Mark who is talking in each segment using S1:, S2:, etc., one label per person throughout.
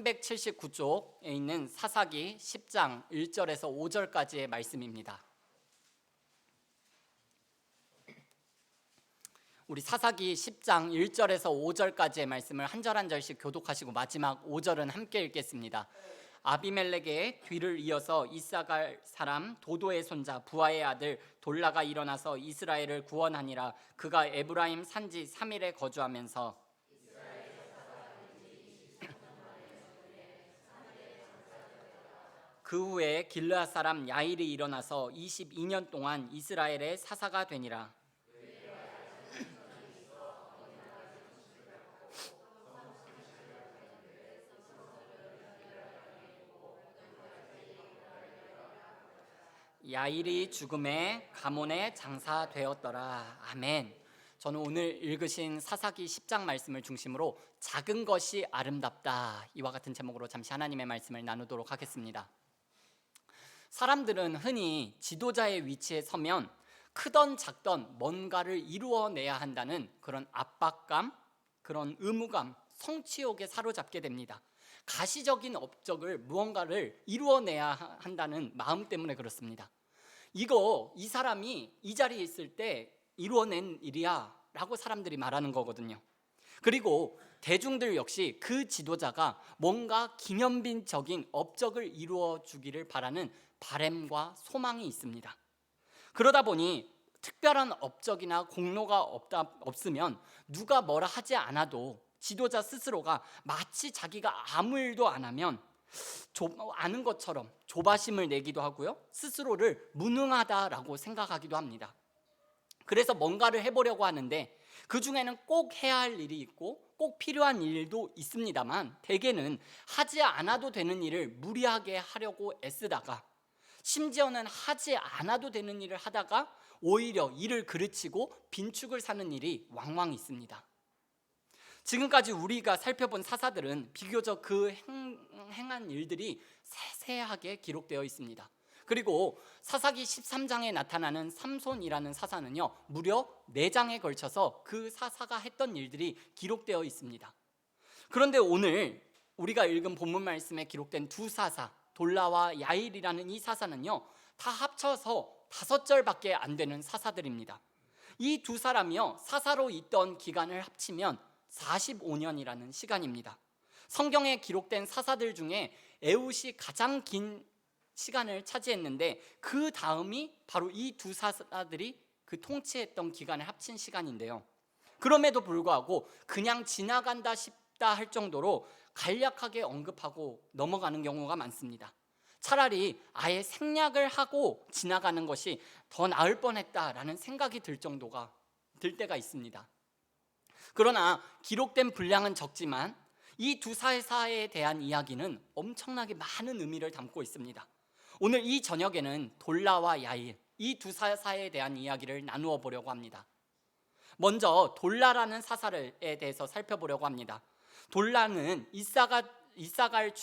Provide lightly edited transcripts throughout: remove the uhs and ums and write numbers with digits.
S1: 379쪽에 있는 사사기 10장 1절에서 5절까지의 말씀입니다. 우리 사사기 10장 1절에서 5절까지의 말씀을 한 절 한 절씩 교독하시고 마지막 5절은 함께 읽겠습니다. 아비멜렉의 뒤를 이어서 이사갈 사람 도도의 손자 부하의 아들 돌라가 일어나서 이스라엘을 구원하니라. 그가 에브라임 산지 3일에 거주하면서 그 후에 길르앗 사람 야일이 일어나서 22년 동안 이스라엘의 사사가 되니라. 야일이 죽음에 가문의 장사되었더라. 아멘. 저는 오늘 읽으신 사사기 10장 말씀을 중심으로 작은 것이 아름답다, 이와 같은 제목으로 잠시 하나님의 말씀을 나누도록 하겠습니다. 사람들은 흔히 지도자의 위치에 서면 크던 작던 뭔가를 이루어내야 한다는 그런 압박감, 그런 의무감, 성취욕에 사로잡게 됩니다. 가시적인 업적을 무언가를 이루어내야 한다는 마음 때문에 그렇습니다. 이 사람이 이 자리에 있을 때 이루어낸 일이야 라고 사람들이 말하는 거거든요. 그리고 대중들 역시 그 지도자가 뭔가 기념비적인 업적을 이루어 주기를 바라는 바램과 소망이 있습니다. 그러다 보니 특별한 업적이나 공로가 없으면 누가 뭐라 하지 않아도 지도자 스스로가 마치 자기가 아무 일도 안 하면 아는 것처럼 조바심을 내기도 하고요, 스스로를 무능하다라고 생각하기도 합니다. 그래서 뭔가를 해보려고 하는데 그 중에는 꼭 해야 할 일이 있고 꼭 필요한 일도 있습니다만, 대개는 하지 않아도 되는 일을 무리하게 하려고 애쓰다가, 심지어는 하지 않아도 되는 일을 하다가 오히려 일을 그르치고 빈축을 사는 일이 왕왕 있습니다. 지금까지 우리가 살펴본 사사들은 비교적 그 행한 일들이 세세하게 기록되어 있습니다. 그리고 사사기 13장에 나타나는 삼손이라는 사사는요, 무려 4장에 걸쳐서 그 사사가 했던 일들이 기록되어 있습니다. 그런데 오늘 우리가 읽은 본문 말씀에 기록된 두 사사, 돌라와 야일이라는 이 사사는요, 다 합쳐서 5절밖에 안 되는 사사들입니다. 이 두 사람이요, 사사로 있던 기간을 합치면 45년이라는 시간입니다. 성경에 기록된 사사들 중에 에훗이 가장 긴 시간을 차지했는데, 그 다음이 바로 이 두 사사들이 그 통치했던 기간을 합친 시간인데요, 그럼에도 불구하고 그냥 지나간다 싶다 할 정도로 간략하게 언급하고 넘어가는 경우가 많습니다. 차라리 아예 생략을 하고 지나가는 것이 더 나을 뻔했다라는 생각이 들 때가 있습니다. 그러나 기록된 분량은 적지만 이 두 사사에 대한 이야기는 엄청나게 많은 의미를 담고 있습니다. 오늘 이 저녁에는 돌라와 야일, 이 두 사사에 대한 이야기를 나누어 보려고 합니다. 먼저 돌라라는 사사에 대해서 살펴보려고 합니다. 돌라는 이사갈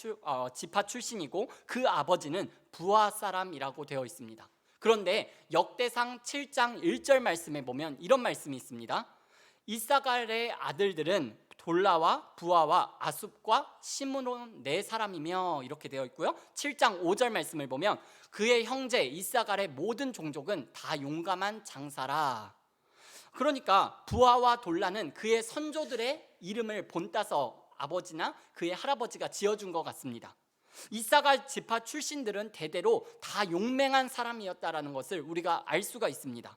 S1: 지파 출신이고 그 아버지는 부하 사람이라고 되어 있습니다. 그런데 역대상 7장 1절 말씀에 보면 이런 말씀이 있습니다. 이사갈의 아들들은 돌라와 부하와 아숲과 시므론 4사람이며, 이렇게 되어 있고요, 7장 5절 말씀을 보면 그의 형제 이사갈의 모든 종족은 다 용감한 장사라. 그러니까 부하와 돌라는 그의 선조들의 이름을 본따서 아버지나 그의 할아버지가 지어준 것 같습니다. 이사갈 지파 출신들은 대대로 다 용맹한 사람이었다라는 것을 우리가 알 수가 있습니다.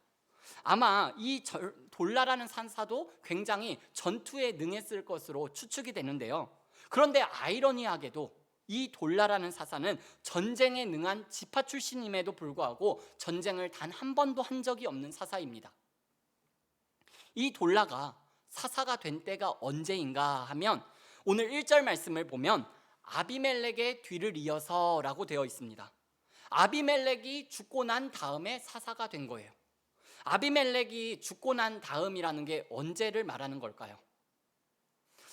S1: 아마 이 돌라라는 산사도 굉장히 전투에 능했을 것으로 추측이 되는데요, 그런데 아이러니하게도 이 돌라라는 사사는 전쟁에 능한 지파 출신임에도 불구하고 전쟁을 단 한 번도 한 적이 없는 사사입니다. 이 돌라가 사사가 된 때가 언제인가 하면 오늘 1절 말씀을 보면 아비멜렉의 뒤를 이어서 라고 되어 있습니다. 아비멜렉이 죽고 난 다음에 사사가 된 거예요. 아비멜렉이 죽고 난 다음이라는 게 언제를 말하는 걸까요?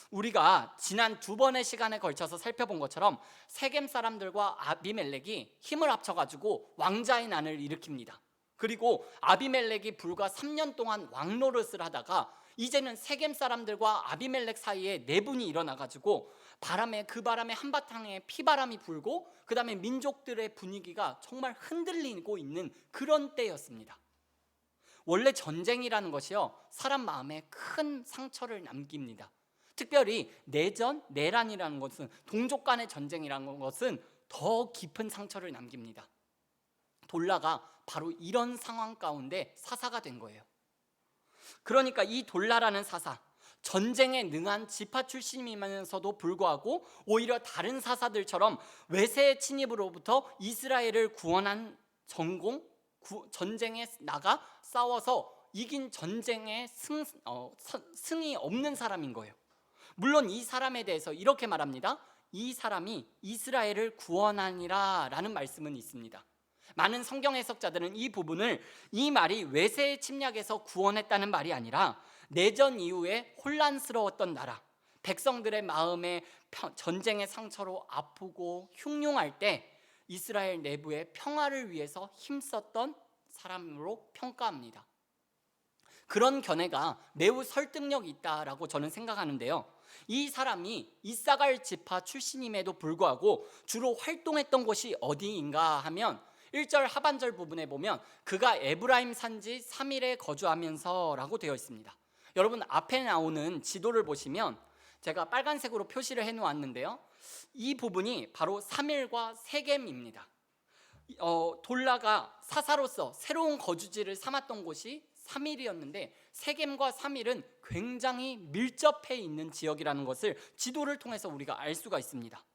S1: 우리가 지난 2번의 시간에 걸쳐서 살펴본 것처럼 세겜 사람들과 아비멜렉이 힘을 합쳐가지고 왕자의 난을 일으킵니다. 그리고 아비멜렉이 불과 3년 동안 왕노릇을 하다가 이제는 세겜 사람들과 아비멜렉 사이에 내분이 일어나가지고 그 바람에 한바탕에 피바람이 불고 그 다음에 민족들의 분위기가 정말 흔들리고 있는 그런 때였습니다. 원래 전쟁이라는 것이요, 사람 마음에 큰 상처를 남깁니다. 특별히 내란이라는 것은, 동족 간의 전쟁이라는 것은 더 깊은 상처를 남깁니다. 돌라가 바로 이런 상황 가운데 사사가 된 거예요. 그러니까 이 돌라라는 사사, 전쟁에 능한 지파 출신이면서도 불구하고 오히려 다른 사사들처럼 외세의 침입으로부터 이스라엘을 구원한 전쟁에 나가 싸워서 이긴 전쟁에 승이 없는 사람인 거예요. 물론 이 사람에 대해서 이렇게 말합니다. 이 사람이 이스라엘을 구원하니라 라는 말씀은 있습니다. 많은 성경 해석자들은 이 말이 외세의 침략에서 구원했다는 말이 아니라 내전 이후에 혼란스러웠던 나라, 백성들의 마음에 전쟁의 상처로 아프고 흉흉할 때 이스라엘 내부의 평화를 위해서 힘썼던 사람으로 평가합니다. 그런 견해가 매우 설득력이 있다라고 저는 생각하는데요, 이 사람이 이사갈 지파 출신임에도 불구하고 주로 활동했던 곳이 어디인가 하면 1절 하반절 부분에 보면 그가 에브라임 산지 3일에 거주하면서 라고 되어 있습니다. 여러분, 앞에 나오는 지도를 보시면 제가 빨간색으로 표시를 해놓았는데요, 이 부분이 바로 3일과 세겜입니다. 돌라가 사사로서 새로운 거주지를 삼았던 곳이 3일이었는데 세겜과 3일은 굉장히 밀접해 있는 지역이라는 것을 지도를 통해서 우리가 알 수가 있습니다.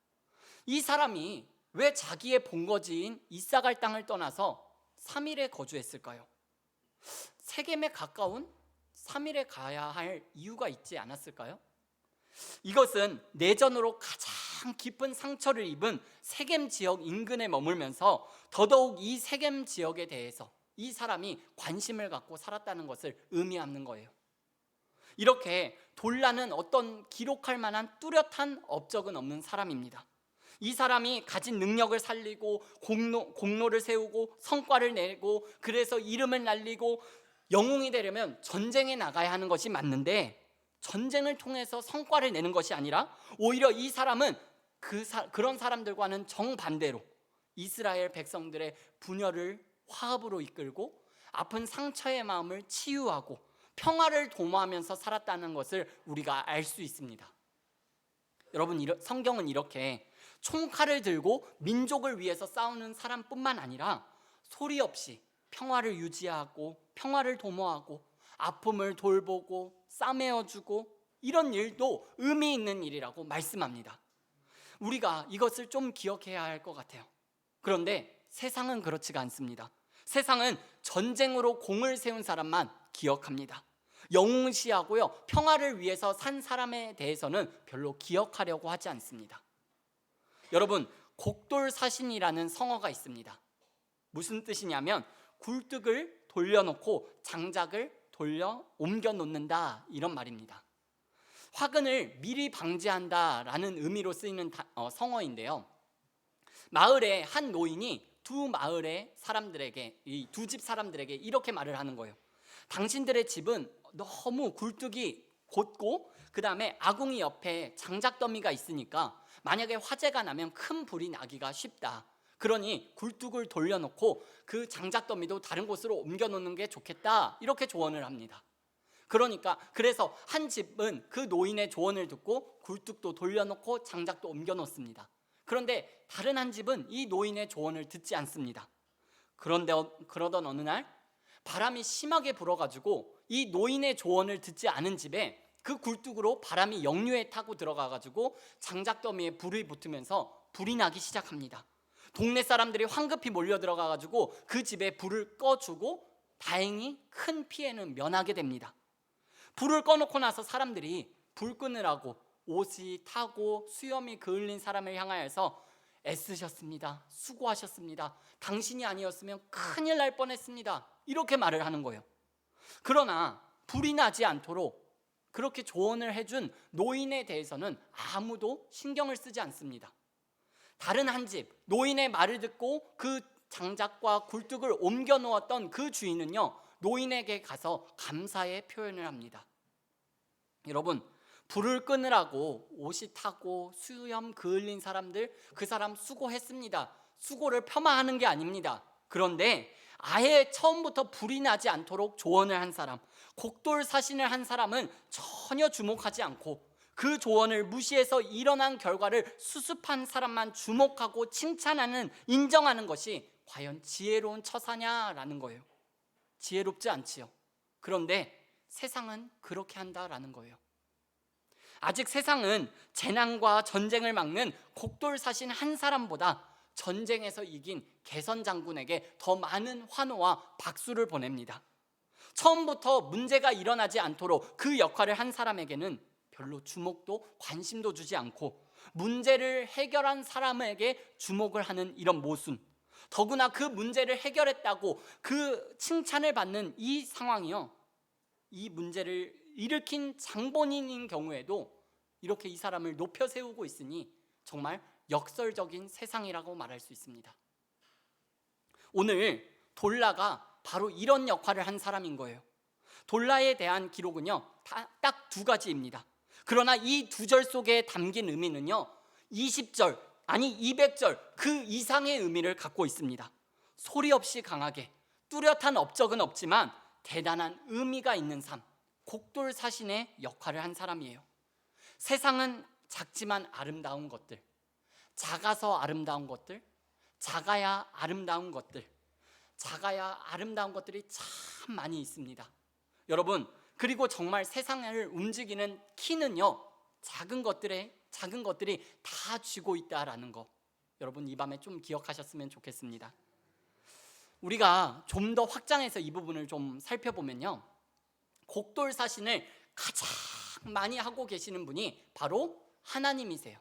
S1: 이 사람이 왜 자기의 본거지인 이사갈 땅을 떠나서 3일에 거주했을까요? 세겜에 가까운 3일에 가야 할 이유가 있지 않았을까요? 이것은 내전으로 가장 깊은 상처를 입은 세겜 지역 인근에 머물면서 더더욱 이 세겜 지역에 대해서 이 사람이 관심을 갖고 살았다는 것을 의미하는 거예요. 이렇게 돌라는 어떤 기록할 만한 뚜렷한 업적은 없는 사람입니다. 이 사람이 가진 능력을 살리고 공로를 세우고 성과를 내고 그래서 이름을 날리고 영웅이 되려면 전쟁에 나가야 하는 것이 맞는데, 전쟁을 통해서 성과를 내는 것이 아니라 오히려 이 사람은 그런 사람들과는 정반대로 이스라엘 백성들의 분열을 화합으로 이끌고 아픈 상처의 마음을 치유하고 평화를 도모하면서 살았다는 것을 우리가 알 수 있습니다. 여러분, 성경은 이렇게 총칼을 들고 민족을 위해서 싸우는 사람뿐만 아니라 소리 없이 평화를 유지하고 평화를 도모하고 아픔을 돌보고 싸매어주고 이런 일도 의미 있는 일이라고 말씀합니다. 우리가 이것을 좀 기억해야 할 것 같아요. 그런데 세상은 그렇지가 않습니다. 세상은 전쟁으로 공을 세운 사람만 기억합니다. 영웅시하고요, 평화를 위해서 산 사람에 대해서는 별로 기억하려고 하지 않습니다. 여러분, 곡돌사신이라는 성어가 있습니다. 무슨 뜻이냐면 굴뚝을 돌려놓고 장작을 옮겨 놓는다, 이런 말입니다. 화근을 미리 방지한다라는 의미로 쓰이는 성어인데요, 마을의 한 노인이 두 마을의 사람들에게, 이 두 집 사람들에게 이렇게 말을 하는 거예요. 당신들의 집은 너무 굴뚝이 곧고 그 다음에 아궁이 옆에 장작더미가 있으니까 만약에 화재가 나면 큰 불이 나기가 쉽다. 그러니 굴뚝을 돌려놓고 그 장작더미도 다른 곳으로 옮겨놓는 게 좋겠다, 이렇게 조언을 합니다. 그래서 한 집은 그 노인의 조언을 듣고 굴뚝도 돌려놓고 장작도 옮겨놓습니다. 그런데 다른 한 집은 이 노인의 조언을 듣지 않습니다. 그러던 어느 날 바람이 심하게 불어가지고 이 노인의 조언을 듣지 않은 집에 그 굴뚝으로 바람이 역류에 타고 들어가가지고 장작더미에 불이 붙으면서 불이 나기 시작합니다. 동네 사람들이 황급히 몰려 들어가가지고 그 집에 불을 꺼주고 다행히 큰 피해는 면하게 됩니다. 불을 꺼놓고 나서 사람들이 불 끄느라고 옷이 타고 수염이 그을린 사람을 향하여서 애쓰셨습니다, 수고하셨습니다, 당신이 아니었으면 큰일 날 뻔했습니다, 이렇게 말을 하는 거예요. 그러나 불이 나지 않도록 그렇게 조언을 해준 노인에 대해서는 아무도 신경을 쓰지 않습니다. 다른 한 집, 노인의 말을 듣고 그 장작과 굴뚝을 옮겨 놓았던 그 주인은요, 노인에게 가서 감사의 표현을 합니다. 여러분, 불을 끄느라고 옷이 타고 수염 그을린 사람들, 그 사람 수고했습니다. 수고를 폄하하는 게 아닙니다. 그런데 아예 처음부터 불이 나지 않도록 조언을 한 사람, 곡돌 사신을 한 사람은 전혀 주목하지 않고 그 조언을 무시해서 일어난 결과를 수습한 사람만 주목하고 칭찬하는, 인정하는 것이 과연 지혜로운 처사냐라는 거예요. 지혜롭지 않지요. 그런데 세상은 그렇게 한다라는 거예요. 아직 세상은 재난과 전쟁을 막는 곡돌 사신 한 사람보다 전쟁에서 이긴 개선 장군에게 더 많은 환호와 박수를 보냅니다. 처음부터 문제가 일어나지 않도록 그 역할을 한 사람에게는 별로 주목도 관심도 주지 않고 문제를 해결한 사람에게 주목을 하는 이런 모순, 더구나 그 문제를 해결했다고 그 칭찬을 받는 이 상황이요, 이 문제를 일으킨 장본인인 경우에도 이렇게 이 사람을 높여 세우고 있으니 정말 역설적인 세상이라고 말할 수 있습니다. 오늘 돌라가 바로 이런 역할을 한 사람인 거예요. 돌라에 대한 기록은요, 딱 두 가지입니다. 그러나 이 두 절 속에 담긴 의미는요, 20절 아니 200절 그 이상의 의미를 갖고 있습니다. 소리 없이 강하게 뚜렷한 업적은 없지만 대단한 의미가 있는 삶, 곡돌 사신의 역할을 한 사람이에요. 세상은 작지만 아름다운 것들, 작아서 아름다운 것들, 작아야 아름다운 것들, 작아야 아름다운 것들이 참 많이 있습니다. 여러분, 그리고 정말 세상을 움직이는 키는요, 작은 것들이 다 쥐고 있다라는 거, 여러분 이 밤에 좀 기억하셨으면 좋겠습니다. 우리가 좀 더 확장해서 이 부분을 좀 살펴보면요, 곡돌 사신을 가장 많이 하고 계시는 분이 바로 하나님이세요.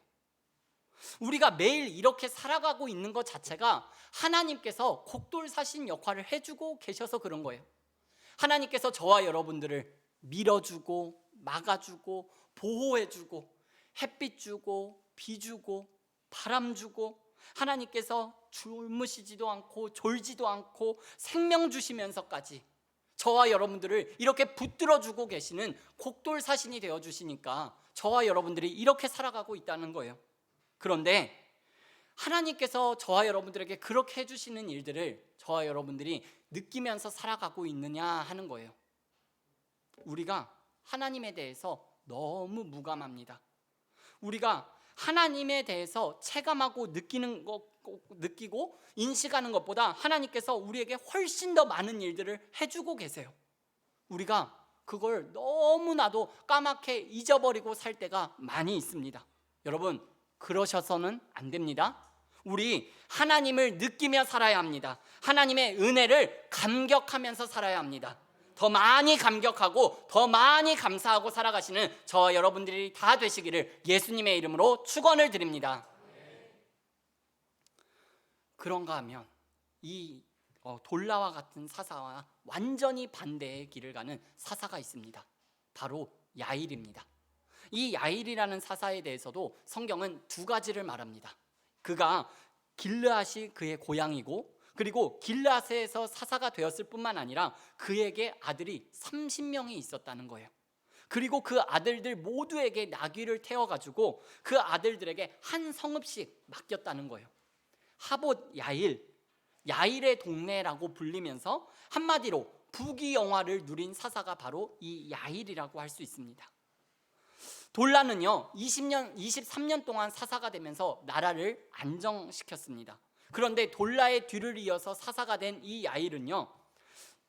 S1: 우리가 매일 이렇게 살아가고 있는 것 자체가 하나님께서 곡돌 사신 역할을 해주고 계셔서 그런 거예요. 하나님께서 저와 여러분들을 밀어주고 막아주고 보호해주고 햇빛 주고 비 주고 바람 주고, 하나님께서 주무시지도 않고 졸지도 않고 생명 주시면서까지 저와 여러분들을 이렇게 붙들어주고 계시는 곡돌 사신이 되어주시니까 저와 여러분들이 이렇게 살아가고 있다는 거예요. 그런데 하나님께서 저와 여러분들에게 그렇게 해주시는 일들을 저와 여러분들이 느끼면서 살아가고 있느냐 하는 거예요. 우리가 하나님에 대해서 너무 무감합니다. 우리가 하나님에 대해서 체감하고 느끼고 인식하는 것보다 하나님께서 우리에게 훨씬 더 많은 일들을 해주고 계세요. 우리가 그걸 너무나도 까맣게 잊어버리고 살 때가 많이 있습니다. 여러분, 그러셔서는 안 됩니다. 우리 하나님을 느끼며 살아야 합니다. 하나님의 은혜를 감격하면서 살아야 합니다. 더 많이 감격하고 더 많이 감사하고 살아가시는 저와 여러분들이 다 되시기를 예수님의 이름으로 축원을 드립니다. 그런가 하면 이 돌라와 같은 사사와 완전히 반대의 길을 가는 사사가 있습니다. 바로 야일입니다. 이 야일이라는 사사에 대해서도 성경은 두 가지를 말합니다. 그가 길르앗이 그의 고향이고, 그리고 길르앗에서 사사가 되었을 뿐만 아니라 그에게 아들이 30명이 있었다는 거예요. 그리고 그 아들들 모두에게 나귀를 태워가지고 그 아들들에게 한 성읍씩 맡겼다는 거예요. 하봇 야일의 동네라고 불리면서 한마디로 부귀영화를 누린 사사가 바로 이 야일이라고 할 수 있습니다. 돌라는요 23년 동안 사사가 되면서 나라를 안정시켰습니다. 그런데 돌라의 뒤를 이어서 사사가 된 이 야일은요,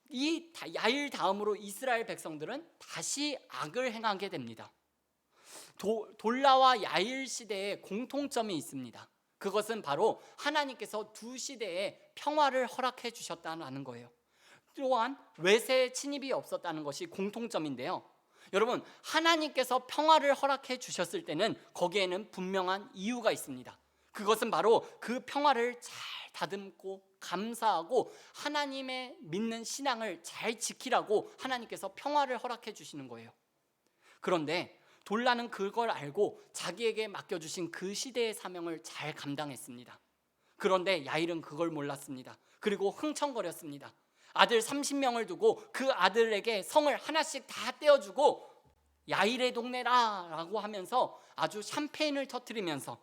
S1: 이 야일 다음으로 이스라엘 백성들은 다시 악을 행하게 됩니다. 돌라와 야일 시대에 공통점이 있습니다. 그것은 바로 하나님께서 두 시대에 평화를 허락해 주셨다는 거예요. 또한 외세 침입이 없었다는 것이 공통점인데요, 여러분, 하나님께서 평화를 허락해 주셨을 때는 거기에는 분명한 이유가 있습니다. 그것은 바로 그 평화를 잘 다듬고 감사하고 하나님의 믿는 신앙을 잘 지키라고 하나님께서 평화를 허락해 주시는 거예요. 그런데 돌라는 그걸 알고 자기에게 맡겨주신 그 시대의 사명을 잘 감당했습니다. 그런데 야일은 그걸 몰랐습니다. 그리고 흥청거렸습니다. 아들 30명을 두고 그 아들에게 성을 하나씩 다 떼어주고 야일의 동네라 라고 하면서 아주 샴페인을 터뜨리면서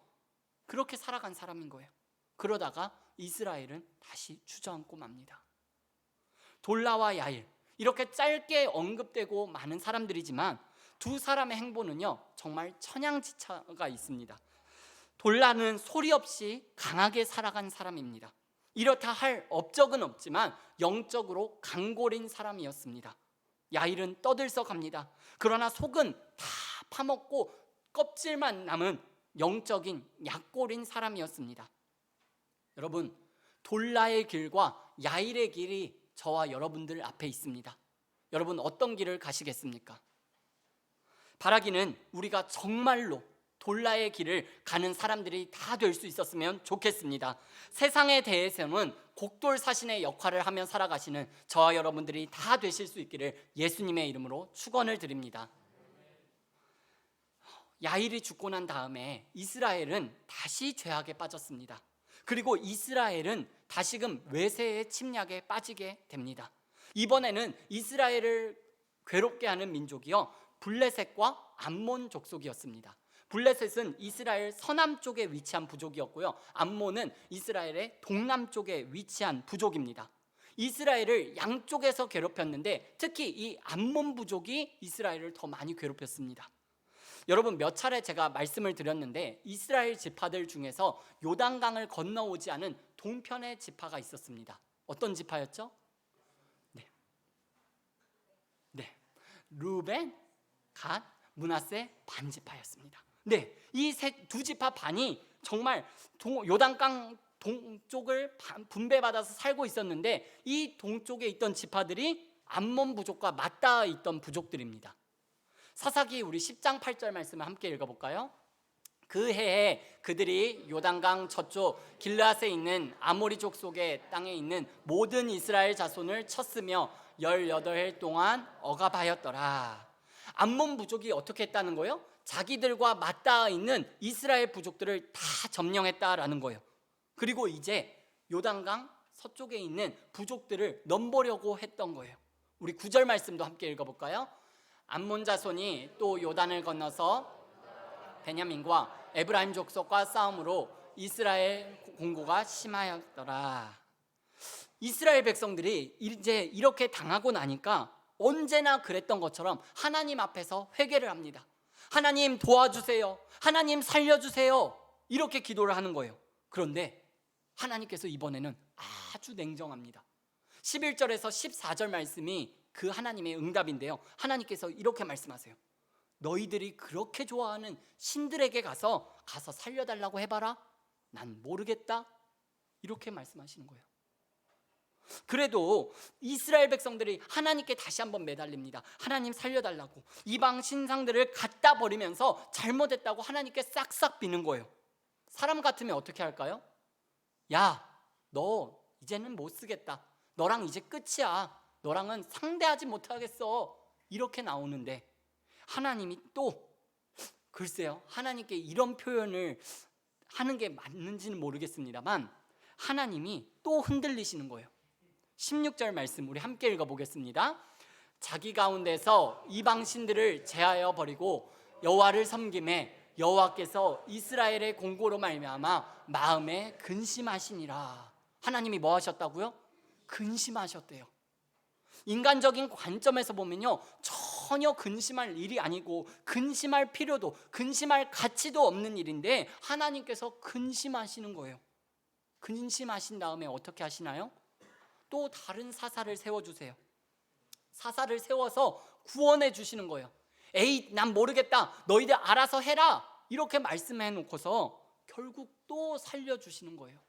S1: 그렇게 살아간 사람인 거예요. 그러다가 이스라엘은 다시 주저앉고 맙니다. 돌라와 야일, 이렇게 짧게 언급되고 많은 사람들이지만 두 사람의 행보는요 정말 천양지차가 있습니다. 돌라는 소리 없이 강하게 살아간 사람입니다. 이렇다 할 업적은 없지만 영적으로 강골인 사람이었습니다. 야일은 떠들썩합니다. 그러나 속은 다 파먹고 껍질만 남은 영적인 약골인 사람이었습니다. 여러분, 돌라의 길과 야일의 길이 저와 여러분들 앞에 있습니다. 여러분 어떤 길을 가시겠습니까? 바라기는 우리가 정말로 돌라의 길을 가는 사람들이 다 될 수 있었으면 좋겠습니다. 세상에 대해서는 곡돌사신의 역할을 하며 살아가시는 저와 여러분들이 다 되실 수 있기를 예수님의 이름으로 축원을 드립니다. 야일이 죽고 난 다음에 이스라엘은 다시 죄악에 빠졌습니다. 그리고 이스라엘은 다시금 외세의 침략에 빠지게 됩니다. 이번에는 이스라엘을 괴롭게 하는 민족이요 블레셋과 암몬 족속이었습니다. 블레셋은 이스라엘 서남쪽에 위치한 부족이었고요, 암몬은 이스라엘의 동남쪽에 위치한 부족입니다. 이스라엘을 양쪽에서 괴롭혔는데 특히 이 암몬 부족이 이스라엘을 더 많이 괴롭혔습니다. 여러분 몇 차례 제가 말씀을 드렸는데 이스라엘 지파들 중에서 요단강을 건너오지 않은 동편의 지파가 있었습니다. 어떤 지파였죠? 네, 루벤, 갓, 므낫세 반 지파였습니다. 네, 이 두 지파 반이 정말 요단강 동쪽을 분배받아서 살고 있었는데 이 동쪽에 있던 지파들이 암몬 부족과 맞닿아 있던 부족들입니다. 사사기 우리 10장 8절 말씀을 함께 읽어볼까요? 그 해에 그들이 요단강 저쪽 길르앗에 있는 아모리 족속의 땅에 있는 모든 이스라엘 자손을 쳤으며 18해 동안 억압하였더라. 암몬 부족이 어떻게 했다는 거예요? 자기들과 맞닿아 있는 이스라엘 부족들을 다 점령했다라는 거예요. 그리고 이제 요단강 서쪽에 있는 부족들을 넘보려고 했던 거예요. 우리 9절 말씀도 함께 읽어볼까요? 암몬 자손이 또 요단을 건너서 베냐민과 에브라임 족속과 싸움으로 이스라엘 공고가 심하였더라. 이스라엘 백성들이 이제 이렇게 당하고 나니까 언제나 그랬던 것처럼 하나님 앞에서 회개를 합니다. 하나님 도와주세요, 하나님 살려주세요, 이렇게 기도를 하는 거예요. 그런데 하나님께서 이번에는 아주 냉정합니다. 11절에서 14절 말씀이 그 하나님의 응답인데요, 하나님께서 이렇게 말씀하세요. 너희들이 그렇게 좋아하는 신들에게 가서 살려달라고 해봐라. 난 모르겠다. 이렇게 말씀하시는 거예요. 그래도 이스라엘 백성들이 하나님께 다시 한번 매달립니다. 하나님 살려달라고. 이방 신상들을 갖다 버리면서 잘못했다고 하나님께 싹싹 비는 거예요. 사람 같으면 어떻게 할까요? 야, 너 이제는 못 쓰겠다. 너랑 이제 끝이야. 너랑은 상대하지 못하겠어. 이렇게 나오는데 하나님이 또 글쎄요, 하나님께 이런 표현을 하는 게 맞는지는 모르겠습니다만 하나님이 또 흔들리시는 거예요. 16절 말씀 우리 함께 읽어보겠습니다. 자기 가운데서 이방 신들을 제하여 버리고 여호와를 섬김에 여호와께서 이스라엘의 공고로 말미암아 마음에 근심하시니라. 하나님이 뭐 하셨다고요? 근심하셨대요. 인간적인 관점에서 보면요, 전혀 근심할 일이 아니고 근심할 필요도 근심할 가치도 없는 일인데 하나님께서 근심하시는 거예요. 근심하신 다음에 어떻게 하시나요? 또 다른 사사를 세워주세요. 사사를 세워서 구원해 주시는 거예요. 에이, 난 모르겠다, 너희들 알아서 해라, 이렇게 말씀해 놓고서 결국 또 살려주시는 거예요.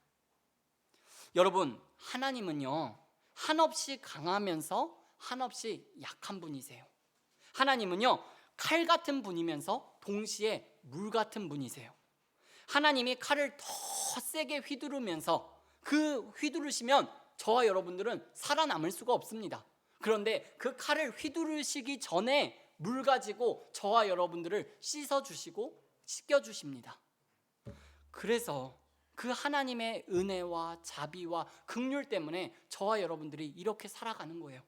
S1: 여러분, 하나님은요 한없이 강하면서 한없이 약한 분이세요. 하나님은요 칼 같은 분이면서 동시에 물 같은 분이세요. 하나님이 칼을 더 세게 휘두르면서 그 휘두르시면 저와 여러분들은 살아남을 수가 없습니다. 그런데 그 칼을 휘두르시기 전에 물 가지고 저와 여러분들을 씻어주시고 씻겨주십니다. 그래서 그 하나님의 은혜와 자비와 긍휼 때문에 저와 여러분들이 이렇게 살아가는 거예요.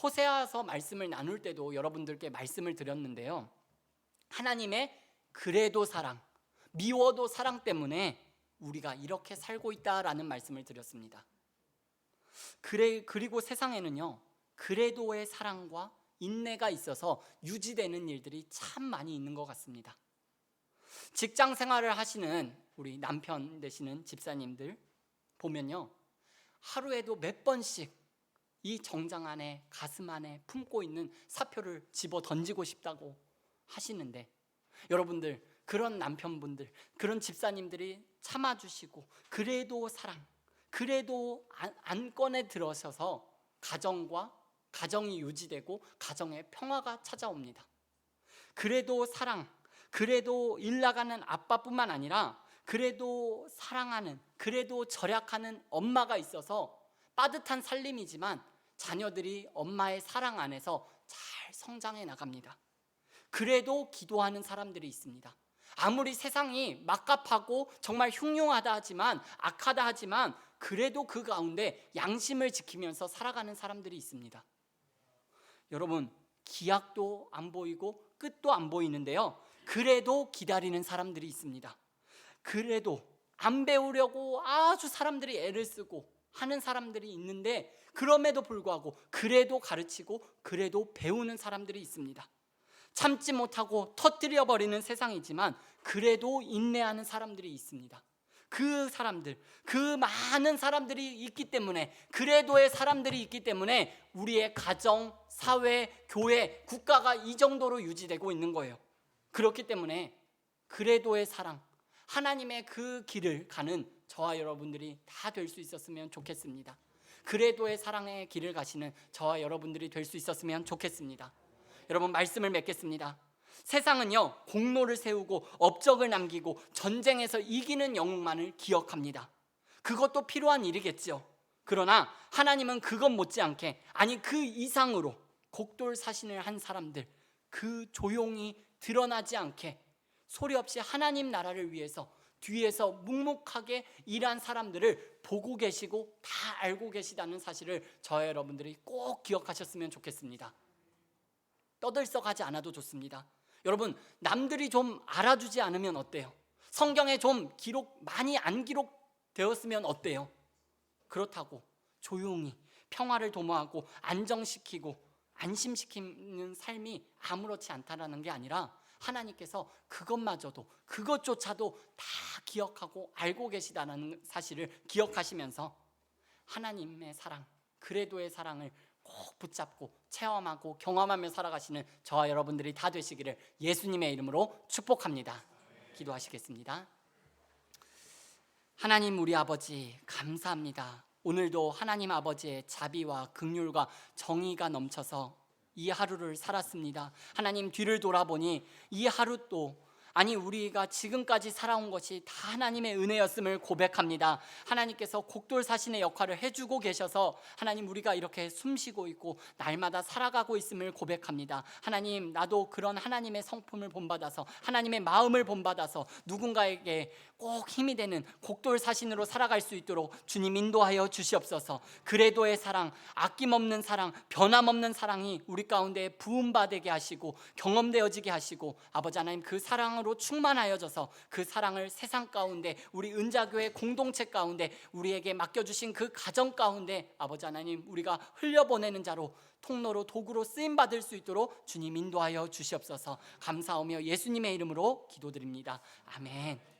S1: 호세아서 말씀을 나눌 때도 여러분들께 말씀을 드렸는데요, 하나님의 그래도 사랑, 미워도 사랑 때문에 우리가 이렇게 살고 있다라는 말씀을 드렸습니다. 그리고 세상에는요, 그래도의 사랑과 인내가 있어서 유지되는 일들이 참 많이 있는 것 같습니다. 직장 생활을 하시는 우리 남편 되시는 집사님들 보면요, 하루에도 몇 번씩 이 정장 안에, 가슴 안에 품고 있는 사표를 집어 던지고 싶다고 하시는데, 여러분들, 그런 남편분들, 그런 집사님들이 참아주시고 그래도 사랑, 그래도 안 꺼내 들어셔서 가정이 유지되고 가정에 평화가 찾아옵니다. 그래도 사랑, 그래도 일 나가는 아빠뿐만 아니라 그래도 사랑하는, 그래도 절약하는 엄마가 있어서 빠듯한 살림이지만 자녀들이 엄마의 사랑 안에서 잘 성장해 나갑니다. 그래도 기도하는 사람들이 있습니다. 아무리 세상이 막갑하고 정말 흉흉하다 하지만, 악하다 하지만 그래도 그 가운데 양심을 지키면서 살아가는 사람들이 있습니다. 여러분, 기약도 안 보이고 끝도 안 보이는데요, 그래도 기다리는 사람들이 있습니다. 그래도 안 배우려고 아주 사람들이 애를 쓰고 하는 사람들이 있는데, 그럼에도 불구하고 그래도 가르치고 그래도 배우는 사람들이 있습니다. 참지 못하고 터뜨려 버리는 세상이지만 그래도 인내하는 사람들이 있습니다. 그 사람들, 그 많은 사람들이 있기 때문에, 그래도의 사람들이 있기 때문에 우리의 가정, 사회, 교회, 국가가 이 정도로 유지되고 있는 거예요. 그렇기 때문에 그래도의 사랑, 하나님의 그 길을 가는 저와 여러분들이 다 될 수 있었으면 좋겠습니다. 그래도의 사랑의 길을 가시는 저와 여러분들이 될 수 있었으면 좋겠습니다. 여러분, 말씀을 맺겠습니다. 세상은요, 공로를 세우고 업적을 남기고 전쟁에서 이기는 영웅만을 기억합니다. 그것도 필요한 일이겠죠. 그러나 하나님은 그것 못지않게, 아니 그 이상으로 곡돌사신을 한 사람들, 그 조용히 드러나지 않게 소리 없이 하나님 나라를 위해서 뒤에서 묵묵하게 일한 사람들을 보고 계시고 다 알고 계시다는 사실을 저와 여러분들이 꼭 기억하셨으면 좋겠습니다. 떠들썩하지 않아도 좋습니다. 여러분, 남들이 좀 알아주지 않으면 어때요? 성경에 좀 많이 안 기록되었으면 어때요? 그렇다고 조용히 평화를 도모하고 안정시키고 안심시키는 삶이 아무렇지 않다라는 게 아니라, 하나님께서 그것조차도 다 기억하고 알고 계시다는 사실을 기억하시면서 하나님의 사랑, 그래도의 사랑을 꼭 붙잡고 체험하고 경험하며 살아가시는 저와 여러분들이 다 되시기를 예수님의 이름으로 축복합니다. 기도하시겠습니다. 하나님 우리 아버지, 감사합니다. 오늘도 하나님 아버지의 자비와 긍휼과 정의가 넘쳐서 이 하루를 살았습니다. 하나님, 뒤를 돌아보니 이 하루 또, 아니 우리가 지금까지 살아온 것이 다 하나님의 은혜였음을 고백합니다. 하나님께서 곡돌사신의 역할을 해주고 계셔서 하나님, 우리가 이렇게 숨쉬고 있고 날마다 살아가고 있음을 고백합니다. 하나님, 나도 그런 하나님의 성품을 본받아서, 하나님의 마음을 본받아서 누군가에게 꼭 힘이 되는 곡돌사신으로 살아갈 수 있도록 주님 인도하여 주시옵소서. 그래도의 사랑, 아낌없는 사랑, 변함없는 사랑이 우리 가운데 부음받게 하시고 경험되어지게 하시고, 아버지 하나님, 그 사랑으로 충만하여져서 그 사랑을 세상 가운데, 우리 은자교회 공동체 가운데, 우리에게 맡겨주신 그 가정 가운데 아버지 하나님, 우리가 흘려보내는 자로, 통로로, 도구로 쓰임받을 수 있도록 주님 인도하여 주시옵소서. 감사하며 예수님의 이름으로 기도드립니다. 아멘.